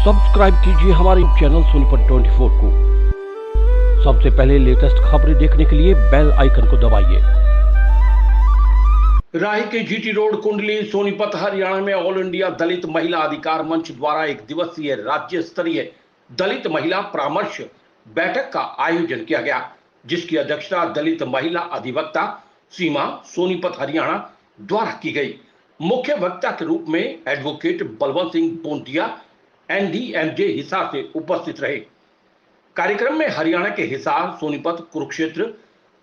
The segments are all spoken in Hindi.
सब्सक्राइब कीजिए हमारे चैनल सोनीपत 24 को। सबसे पहले लेटेस्ट खबरें देखने के लिए बेल आइकन को दबाइए। राही के जीटी रोड कुंडली सोनीपत हरियाणा में ऑल इंडिया दलित महिला अधिकार मंच द्वारा एक दिवसीय राज्य स्तरीय दलित महिला परामर्श बैठक का आयोजन किया गया, जिसकी अध्यक्षता दलित महिला अधिवक्ता सीमा सोनीपत हरियाणा द्वारा की गई। मुख्य वक्ता के रूप में एडवोकेट बलवंत सिंह बोंटिया NDMJ हिसार से उपस्थित रहे। कार्यक्रम में हरियाणा के हिसार, सोनीपत, कुरुक्षेत्र,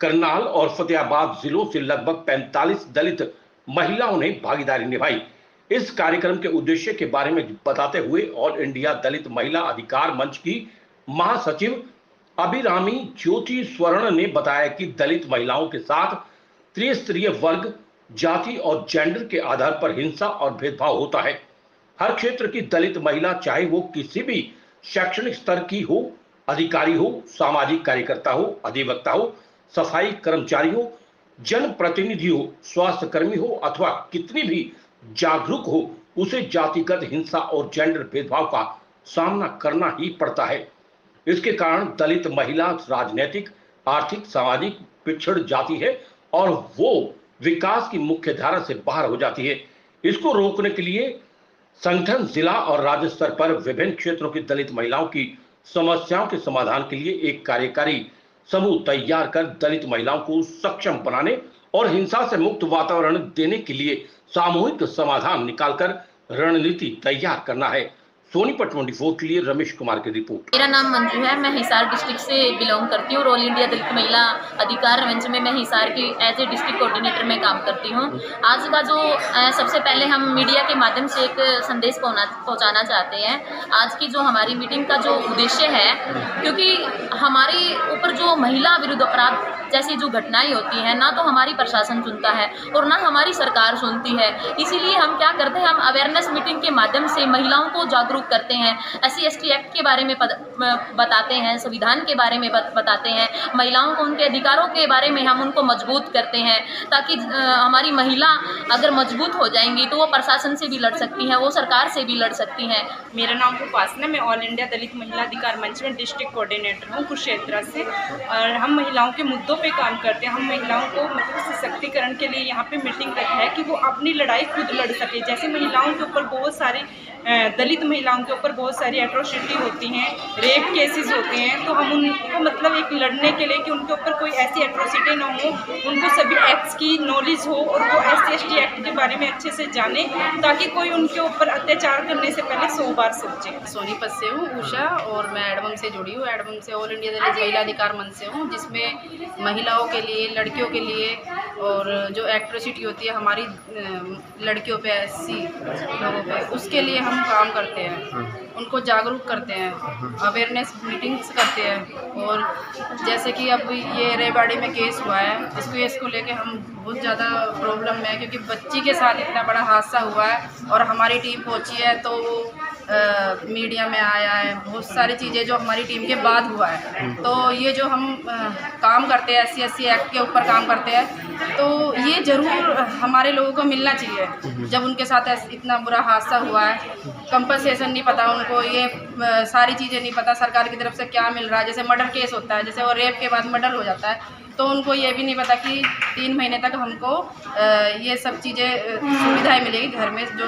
करनाल और फतेहाबाद जिलों से लगभग 45 दलित महिलाओं ने भागीदारी निभाई। इस कार्यक्रम के उद्देश्य के बारे में बताते हुए ऑल इंडिया दलित महिला अधिकार मंच की महासचिव अभिरामी ज्योति स्वर्ण ने बताया कि दलित महिलाओं के साथ त्रिस्तरीय वर्ग, जाति और जेंडर के आधार पर हिंसा और भेदभाव होता है। हर क्षेत्र की दलित महिला, चाहे वो किसी भी शैक्षणिक स्तर की हो, अधिकारी हो, सामाजिक कार्यकर्ता हो, अधिवक्ता हो, सफाई कर्मचारी हो, जनप्रतिनिधि हो, स्वास्थ्य कर्मी हो अथवा कितनी भी जागरूक हो, उसे जातिगत हिंसा और जेंडर भेदभाव का सामना करना ही पड़ता है। इसके कारण दलित महिला राजनीतिक, आर्थिक, सामाजिक पिछड़ जाती है और वो विकास की मुख्य धारा से बाहर हो जाती है। इसको रोकने के लिए संगठन जिला और राज्य स्तर पर विभिन्न क्षेत्रों की दलित महिलाओं की समस्याओं के समाधान के लिए एक कार्यकारी समूह तैयार कर दलित महिलाओं को सक्षम बनाने और हिंसा से मुक्त वातावरण देने के लिए सामूहिक समाधान निकालकर रणनीति तैयार करना है। सोनीपत 24 के लिए रमेश कुमार की रिपोर्ट। मेरा नाम मंजू है, मैं हिसार डिस्ट्रिक्ट से बिलोंग करती हूँ और ऑल इंडिया दलित महिला अधिकार मंच में मैं हिसार की एज ए डिस्ट्रिक्ट कोऑर्डिनेटर में काम करती हूँ। आज का जो सबसे पहले हम मीडिया के माध्यम से एक संदेश पहुँचाना चाहते हैं। आज की जो हमारी मीटिंग का जो उद्देश्य है, क्योंकि हमारे ऊपर जो महिला विरुद्ध अपराध जैसी जो घटनाएं होती हैं, ना तो हमारी प्रशासन सुनता है और ना हमारी सरकार सुनती है। इसीलिए हम क्या करते हैं, हम अवेयरनेस मीटिंग के माध्यम से महिलाओं को जागरूक करते हैं, SC/ST एक्ट के बारे में बताते हैं, संविधान के बारे में बताते हैं, महिलाओं को उनके अधिकारों के बारे में हम उनको मजबूत करते हैं, ताकि हमारी महिला अगर मजबूत हो जाएंगी तो वो प्रशासन से भी लड़ सकती हैं, वो सरकार से भी लड़ सकती हैं। मेरा नाम उपासना, मैं ऑल इंडिया दलित महिला अधिकार मंच में डिस्ट्रिक्ट कोऑर्डिनेटर हूँ कुरुक्षेत्र से, और हम महिलाओं के मुद्दों पे काम करते हैं। हम महिलाओं को मतलब सशक्तिकरण के लिए यहाँ पे मीटिंग रखा है कि वो अपनी लड़ाई खुद लड़ सके। जैसे महिलाओं के ऊपर बहुत सारे दलित महिलाओं के ऊपर बहुत सारी एट्रोसिटी होती हैं, रेप केसेस होते हैं, तो हम उनको मतलब एक लड़ने के लिए कि उनके ऊपर कोई ऐसी एट्रोसिटी ना हो, उनको सभी एक्ट्स की नॉलेज हो और वो SC/ST एक्ट के बारे में अच्छे से जाने, ताकि कोई उनके ऊपर अत्याचार करने से पहले 100 बार सोचे। सोनीपत से हूँ उषा, और मैं एडवम से जुड़ी हूँ। एडवम से ऑल इंडिया दलित महिला अधिकार मंच से हूँ, जिसमें महिलाओं के लिए, लड़कियों के लिए और जो एट्रोसिटी होती है हमारी लड़कियों पे, SC लोगों पे, उसके लिए हम काम करते हैं, उनको जागरूक करते हैं, अवेयरनेस मीटिंग्स करते हैं। और जैसे कि अब ये रेवाड़ी में केस हुआ है, इस केस को लेके हम बहुत ज़्यादा प्रॉब्लम में है, क्योंकि बच्ची के साथ इतना बड़ा हादसा हुआ है और हमारी टीम पहुंची है तो मीडिया में आया है, बहुत सारी चीज़ें जो हमारी टीम के बाद हुआ है। तो ये जो हम काम करते हैं, SC/ST एक्ट के ऊपर काम करते हैं, तो ये ज़रूर हमारे लोगों को मिलना चाहिए। जब उनके साथ इतना बुरा हादसा हुआ है, कंपनसेशन नहीं पता उनको, ये सारी चीज़ें नहीं पता सरकार की तरफ से क्या मिल रहा है। जैसे मर्डर केस होता है, जैसे वो रेप के बाद मर्डर हो जाता है, तो उनको ये भी नहीं पता कि 3 महीने तक हमको ये सब चीज़ें सुविधाएं मिलेगी, घर में जो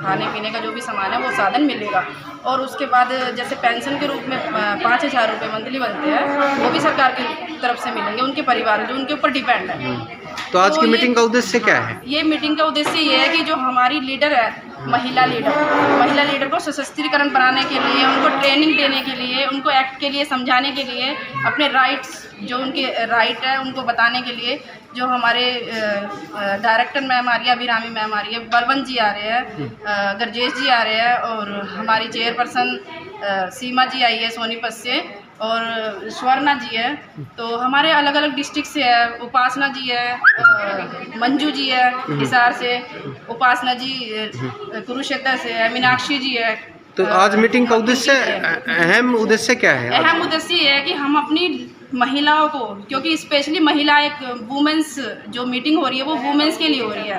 खाने पीने का जो भी सामान है वो साधन मिलेगा। और उसके बाद जैसे पेंशन के रूप में 5,000 रुपये मंथली बनते हैं, वो भी सरकार की तरफ से मिलेंगे उनके परिवार जो उनके ऊपर डिपेंड है। तो आज की मीटिंग का उद्देश्य क्या है? ये मीटिंग का उद्देश्य ये है कि जो हमारी लीडर है, महिला लीडर को सशक्तिकरण बनाने के लिए, उनको ट्रेनिंग देने के लिए, उनको एक्ट के लिए समझाने के लिए, अपने राइट्स जो उनके राइट है उनको बताने के लिए, जो हमारे डायरेक्टर मैम आ रही है, अभिरामी मैम आ रही है, बलवंत जी आ रहे हैं, गरजेश जी आ रहे हैं, और हमारी चेयरपर्सन सीमा जी आई है सोनीपत से, और स्वर्णा जी है। तो हमारे अलग अलग डिस्ट्रिक्ट से है, उपासना जी है, मंजू जी है हिसार से, उपासना जी कुरुक्षेत्र से है, मीनाक्षी जी है। तो आज मीटिंग का उद्देश्य, अहम उद्देश्य क्या है? अहम उद्देश्य ये है कि हम अपनी महिलाओं को, क्योंकि स्पेशली महिला एक वुमेंस जो मीटिंग हो रही है वो वुमेंस के लिए हो रही है।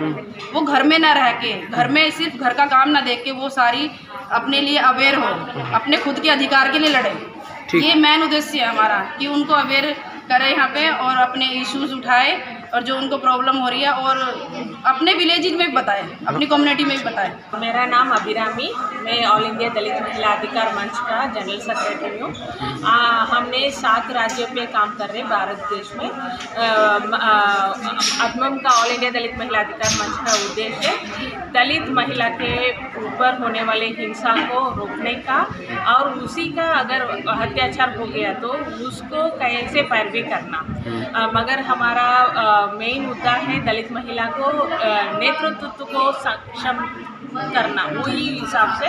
वो घर में ना रह के, घर में सिर्फ घर का काम ना देख के वो सारी अपने लिए अवेयर हो, अपने खुद के अधिकार के लिए लड़े। ये मेन उद्देश्य है हमारा कि उनको अवेयर करें यहाँ पे और अपने इश्यूज उठाए और जो उनको प्रॉब्लम हो रही है और अपने विलेज में भी बताएं, अपनी कम्युनिटी में भी बताएं। मेरा नाम अभिरामी, मैं ऑल इंडिया दलित महिला अधिकार मंच का जनरल सेक्रेटरी हूँ। हमने 7 राज्यों पे काम कर रहे भारत देश में। अदमम का ऑल इंडिया दलित महिला अधिकार मंच का उद्देश्य दलित महिला के ऊपर होने वाले हिंसा को रोकने का और उसी का अगर अत्याचार हो गया तो उसको कैसे पैरवी करना। मगर हमारा मेन मुद्दा है दलित महिला को नेतृत्व को सक्षम करना। वही हिसाब से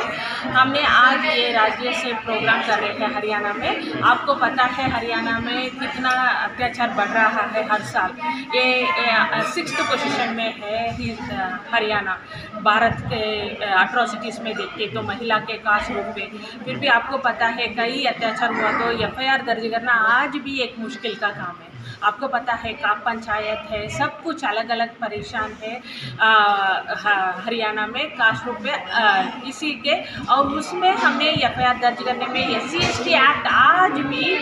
हमने आज ये राज्य से प्रोग्राम कर रहे थे हरियाणा में। आपको पता है हरियाणा में कितना अत्याचार बढ़ रहा है हर साल। ये 6th पोजीशन में है हरियाणा भारत के अट्रॉसिटीज़ में देखते तो महिला के कास्ट रूप में। फिर भी आपको पता है कई अत्याचार हुआ तो FIR दर्ज करना आज भी एक मुश्किल का काम है। आपको पता है का पंचायत है, सब कुछ अलग अलग परेशान है हरियाणा में कास्ट रूप में इसी के। और उसमें हमने FIR दर्ज करने में SC/ST एक्ट आज भी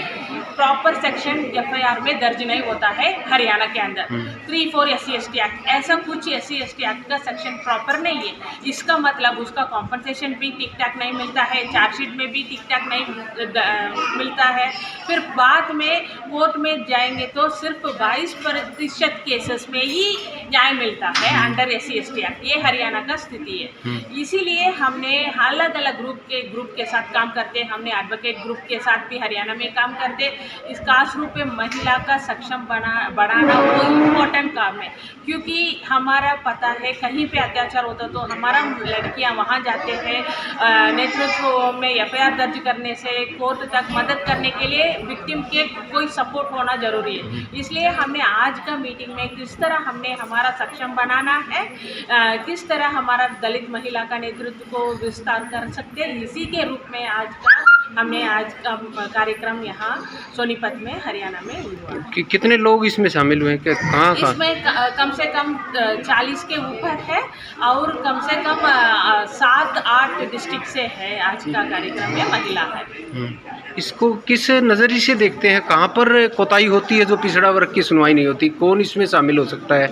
प्रॉपर सेक्शन FIR में दर्ज नहीं होता है हरियाणा के अंदर। 3-4 SC/ST एक्ट, ऐसा कुछ SC/ST एक्ट का सेक्शन प्रॉपर नहीं है। इसका मतलब उसका कॉम्पनसेशन भी ठीक ठाक नहीं मिलता है, चार्जशीट में भी ठीक ठाक नहीं मिलता है। फिर बाद में कोर्ट में जाएंगे तो सिर्फ 22% केसेस में ही न्याय मिलता है अंडर SC/ST एक्ट। ये हरियाणा का स्थिति है। इसीलिए हमने अलग अलग ग्रुप के साथ काम करते, हमने एडवोकेट ग्रुप के साथ भी हरियाणा में काम करते। इस कास्ट रूप में महिला का सक्षम बढ़ाना वो इम्पोर्टेंट काम है, क्योंकि हमारा पता है कहीं पे अत्याचार होता तो हमारा लड़कियां वहाँ जाते हैं नेतृत्व में FIR दर्ज करने से कोर्ट तक मदद करने के लिए विक्टिम के कोई सपोर्ट होना जरूरी है। इसलिए हमने आज का मीटिंग में किस तरह हमने हमारा सक्षम बनाना है, किस तरह हमारा दलित महिला का नेतृत्व को विस्तार कर सकते हैं, इसी के रूप में हमने आज का कार्यक्रम यहाँ सोनीपत में हरियाणा में हुआ। कितने लोग इसमें शामिल हुए? कहाँ इसमें कम से कम 40 के ऊपर है और कम से कम 7-8 डिस्ट्रिक्ट से है। आज का कार्यक्रम में महिला है। इसको किस नज़रिए से देखते हैं? कहाँ पर कोताही होती है जो पिछड़ा वर्ग की सुनवाई नहीं होती? कौन इसमें शामिल हो सकता है?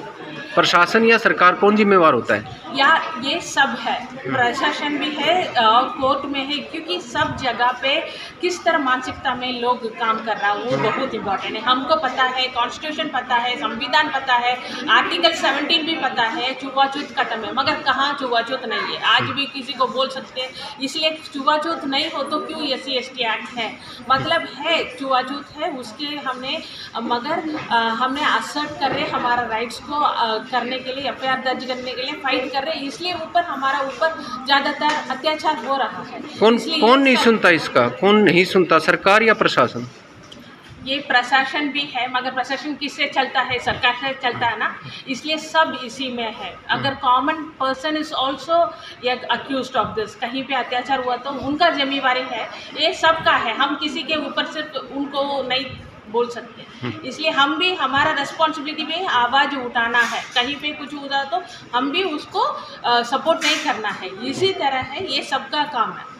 प्रशासन या सरकार, कौन जिम्मेवार होता है? या ये सब है, प्रशासन भी है और कोर्ट में है, क्योंकि सब जगह पे किस तरह मानसिकता में लोग काम कर रहा है वो बहुत इम्पोर्टेंट है। हमको पता है, कॉन्स्टिट्यूशन पता है, संविधान पता है, आर्टिकल 17 भी पता है, छुआछूत खत्म है, मगर कहाँ छुआछूत नहीं है। आज भी किसी को बोल सकते हैं, इसलिए छुआछूत नहीं हो तो क्यों SC/ST एक्ट है, मतलब है छुआछूत है उसके हमने असर्ट कर रहे हमारा राइट्स को करने के लिए, FIR दर्ज करने के लिए फाइट कर रहे हैं। इसलिए हमारा ऊपर ज़्यादातर अत्याचार हो रहा है। कौन नहीं सुनता इसका? कौन नहीं सुनता, सरकार या प्रशासन? ये प्रशासन भी है, मगर प्रशासन किससे चलता है? सरकार से चलता है ना, इसलिए सब इसी में है। अगर common person is also accused of this, कहीं पे अत्याचार हुआ तो उनका जिम्मेवारी है, ये सबका है। हम किसी के ऊपर सिर्फ उनको नहीं बोल सकते, इसलिए हम भी, हमारा रिस्पॉन्सिबिलिटी भी आवाज़ उठाना है। कहीं पे कुछ हुआ तो हम भी उसको सपोर्ट नहीं करना है। इसी तरह है, ये सबका काम है।